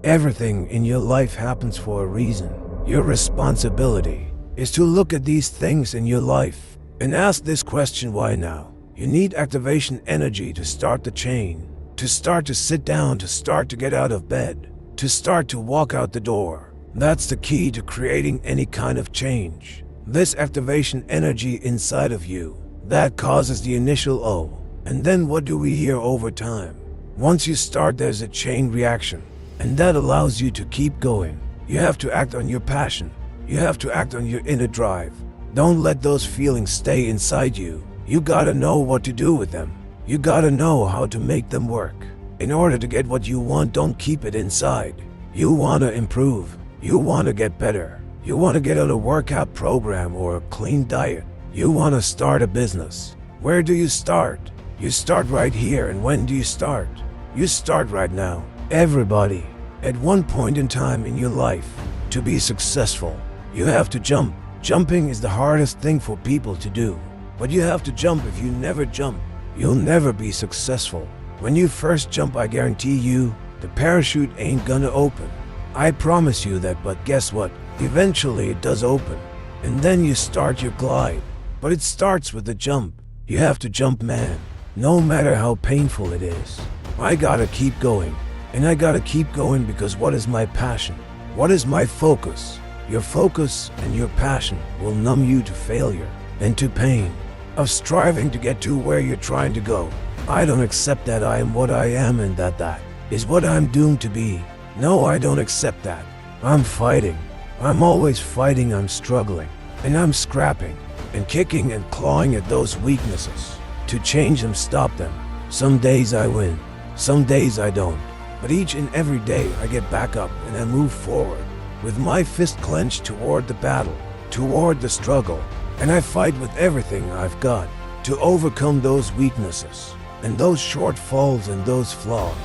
Everything in your life happens for a reason. Your responsibility is to look at these things in your life and ask this question: why now? You need activation energy to start the chain, to start to sit down, to start to get out of bed, to start to walk out the door. That's the key to creating any kind of change. This activation energy inside of you, that causes the initial O. And then what do we hear over time? Once you start, there's a chain reaction, and that allows you to keep going. You have to act on your passion. You have to act on your inner drive. Don't let those feelings stay inside you. You gotta know what to do with them. You gotta know how to make them work. In order to get what you want, don't keep it inside. You wanna improve. You wanna get better. You wanna get on a workout program or a clean diet. You wanna start a business. Where do you start? You start right here. And when do you start? You start right now. Everybody, at one point in time in your life, to be successful, you have to jump. Jumping is the hardest thing for people to do. But you have to jump. If you never jump, you'll never be successful. When you first jump, I guarantee you, the parachute ain't gonna open. I promise you that, but guess what? Eventually it does open. And then you start your glide. But it starts with the jump. You have to jump, man. No matter how painful it is. I gotta keep going. And I gotta keep going because what is my passion? What is my focus? Your focus and your passion will numb you to failure and to pain of striving to get to where you're trying to go. I don't accept that I am what I am and that is what I'm doomed to be. No, I don't accept that. I'm fighting. I'm always fighting. I'm struggling. And I'm scrapping and kicking and clawing at those weaknesses to change them, stop them. Some days I win. Some days I don't. But each and every day I get back up and I move forward with my fist clenched toward the battle, toward the struggle. And I fight with everything I've got to overcome those weaknesses and those shortfalls and those flaws.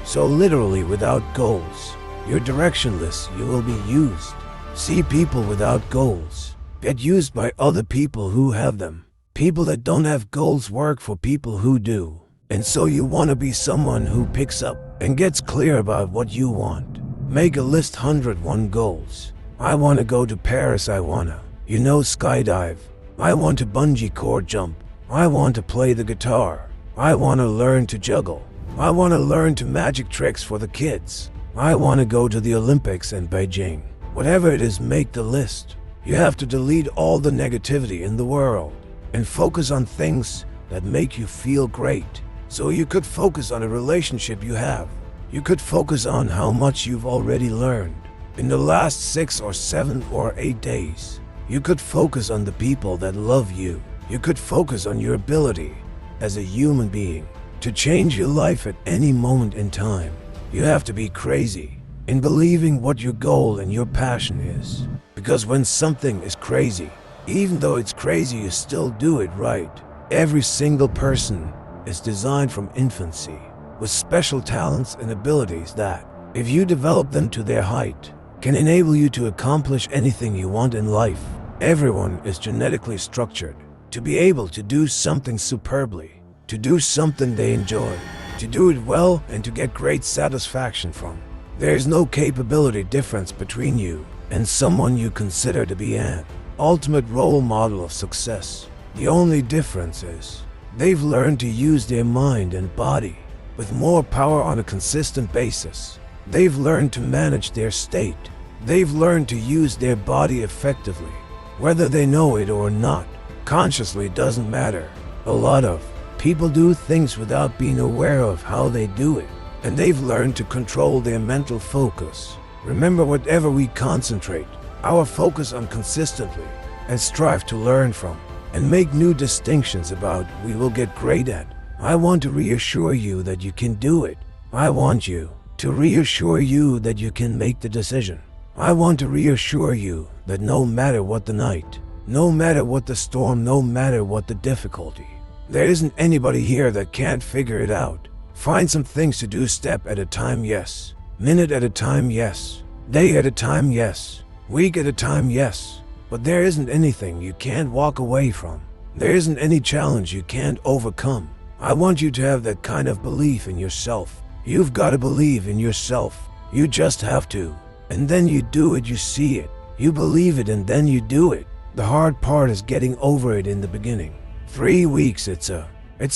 So literally, without goals, you're directionless. You will be used. See, people without goals get used by other people who have them. People that don't have goals work for people who do. And so you want to be someone who picks up and gets clear about what you want. Make a list: 101 goals. I want to go to Paris. I wanna, skydive. I want to bungee cord jump. I want to play the guitar. I want to learn to juggle. I want to learn to magic tricks for the kids. I want to go to the Olympics in Beijing. Whatever it is, make the list. You have to delete all the negativity in the world and focus on things that make you feel great. So you could focus on a relationship you have. You could focus on how much you've already learned in the last 6 or 7 or 8 days. You could focus on the people that love you. You could focus on your ability as a human being to change your life at any moment in time. You have to be crazy in believing what your goal and your passion is. Because when something is crazy, even though it's crazy, you still do it right. Every single person is designed from infancy with special talents and abilities that, if you develop them to their height, can enable you to accomplish anything you want in life. Everyone is genetically structured to be able to do something superbly, to do something they enjoy, to do it well, and to get great satisfaction from. There is no capability difference between you and someone you consider to be an ultimate role model of success. The only difference is they've learned to use their mind and body with more power on a consistent basis. They've learned to manage their state. They've learned to use their body effectively. Whether they know it or not, consciously, doesn't matter. A lot of people do things without being aware of how they do it, and they've learned to control their mental focus. Remember, whatever we concentrate our focus on consistently and strive to learn from and make new distinctions about, we will get great at. I want to reassure you that you can do it. I want you to reassure you that you can make the decision. I want to reassure you that no matter what the night, no matter what the storm, no matter what the difficulty, there isn't anybody here that can't figure it out. Find some things to do, step at a time, yes. Minute at a time, yes. Day at a time, yes. Week at a time, yes. But there isn't anything you can't walk away from. There isn't any challenge you can't overcome. I want you to have that kind of belief in yourself. You've got to believe in yourself. You just have to. And then you do it, you see it. You believe it and then you do it. The hard part is getting over it in the beginning. 3 weeks, it's a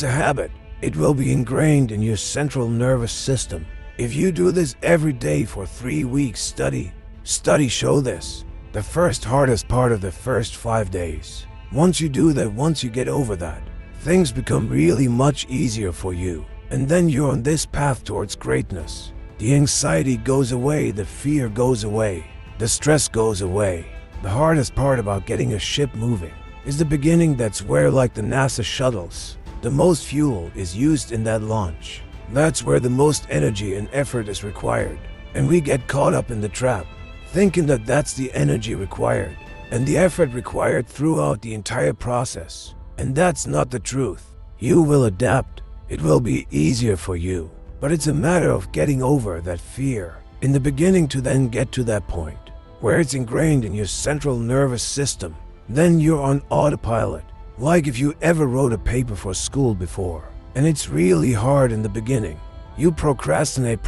habit. It will be ingrained in your central nervous system. If you do this every day for 3 weeks, study show this. The first hardest part of the first 5 days. Once you do that, once you get over that, things become really much easier for you. And then you're on this path towards greatness. The anxiety goes away, the fear goes away, the stress goes away. The hardest part about getting a ship moving is the beginning. That's where, like the NASA shuttles, the most fuel is used in that launch. That's where the most energy and effort is required. And we get caught up in the trap, thinking that that's the energy required and the effort required throughout the entire process. And that's not the truth. You will adapt. It will be easier for you. But it's a matter of getting over that fear in the beginning to then get to that point where it's ingrained in your central nervous system. Then you're on autopilot. Like if you ever wrote a paper for school before, and it's really hard in the beginning. You procrastinate,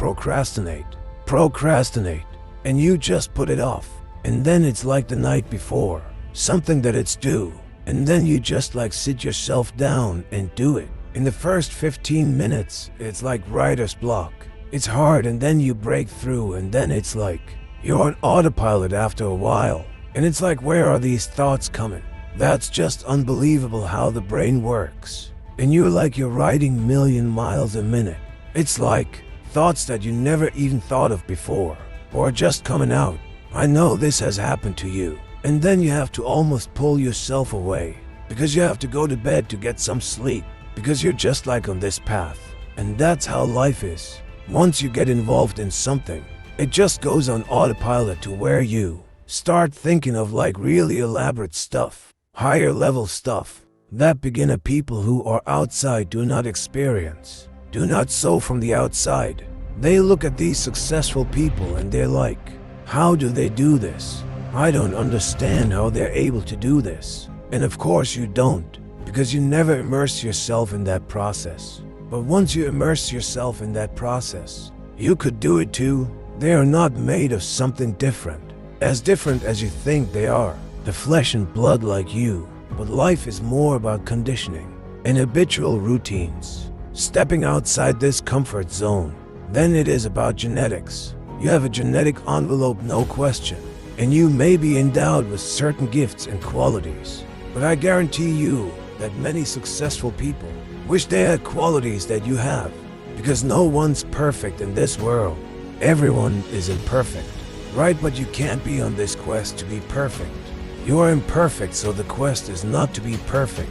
and you just put it off. And then it's like the night before, something that it's due. And then you just like sit yourself down and do it. In the first 15 minutes, it's like writer's block. It's hard and then you break through and then it's like you're on autopilot after a while. And it's like, where are these thoughts coming? That's just unbelievable how the brain works. And you're writing million miles a minute. It's like thoughts that you never even thought of before, or just coming out. I know this has happened to you. And then you have to almost pull yourself away because you have to go to bed to get some sleep. Because you're just like on this path. And that's how life is. Once you get involved in something, it just goes on autopilot to where you start thinking of like really elaborate stuff, higher level stuff that beginner people who are outside do not experience, do not so from the outside. They look at these successful people and they're like, how do they do this? I don't understand how they're able to do this. And of course you don't. Because you never immerse yourself in that process. But once you immerse yourself in that process, you could do it too. They are not made of something different as you think they are. The flesh and blood like you. But life is more about conditioning and habitual routines. Stepping outside this comfort zone. Then it is about genetics. You have a genetic envelope, no question. And you may be endowed with certain gifts and qualities. But I guarantee you, that many successful people wish they had qualities that you have, because no one's perfect in this world. Everyone is imperfect, right? But you can't be on this quest to be perfect. You are imperfect, so the quest is not to be perfect.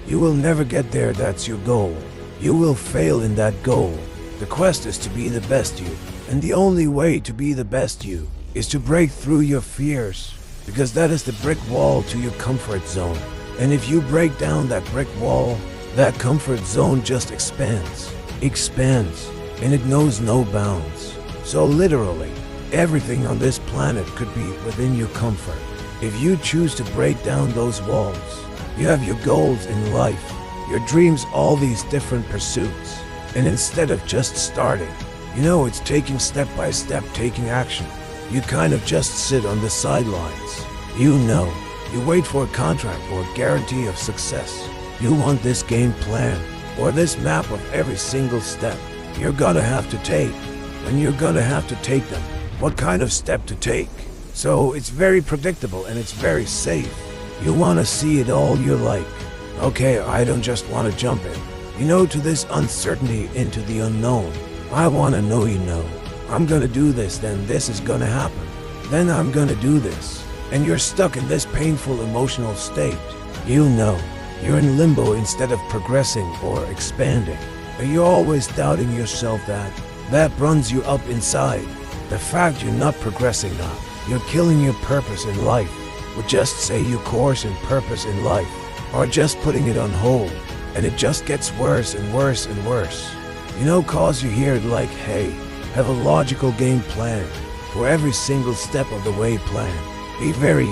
You will never get there, that's your goal. You will fail in that goal. The quest is to be the best you, and the only way to be the best you is to break through your fears, because that is the brick wall to your comfort zone. And if you break down that brick wall, that comfort zone just expands, and it knows no bounds. So literally, everything on this planet could be within your comfort. If you choose to break down those walls, you have your goals in life, your dreams, all these different pursuits. And instead of just starting, it's taking step by step, taking action. You kind of just sit on the sidelines. You wait for a contract or a guarantee of success. You want this game plan or this map of every single step you're gonna have to take. And you're gonna have to take them. What kind of step to take? So it's very predictable and it's very safe. You wanna see it all, you're like, okay, I don't just wanna jump in, to this uncertainty, into the unknown. I wanna know, I'm gonna do this, then this is gonna happen. Then I'm gonna do this. And you're stuck in this painful emotional state. You're in limbo instead of progressing or expanding. And you're always doubting yourself. That runs you up inside. The fact you're not progressing now, you're killing your purpose in life. Would just say your course and purpose in life, or just putting it on hold. And it just gets worse and worse and worse. Cause you hear it like, hey, have a logical game plan for every single step of the way plan. Be very,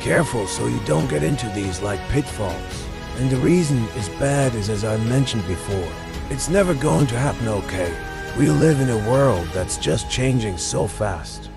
careful so you don't get into these like pitfalls. And the reason is bad is, as I mentioned before, it's never going to happen okay. We live in a world that's just changing so fast.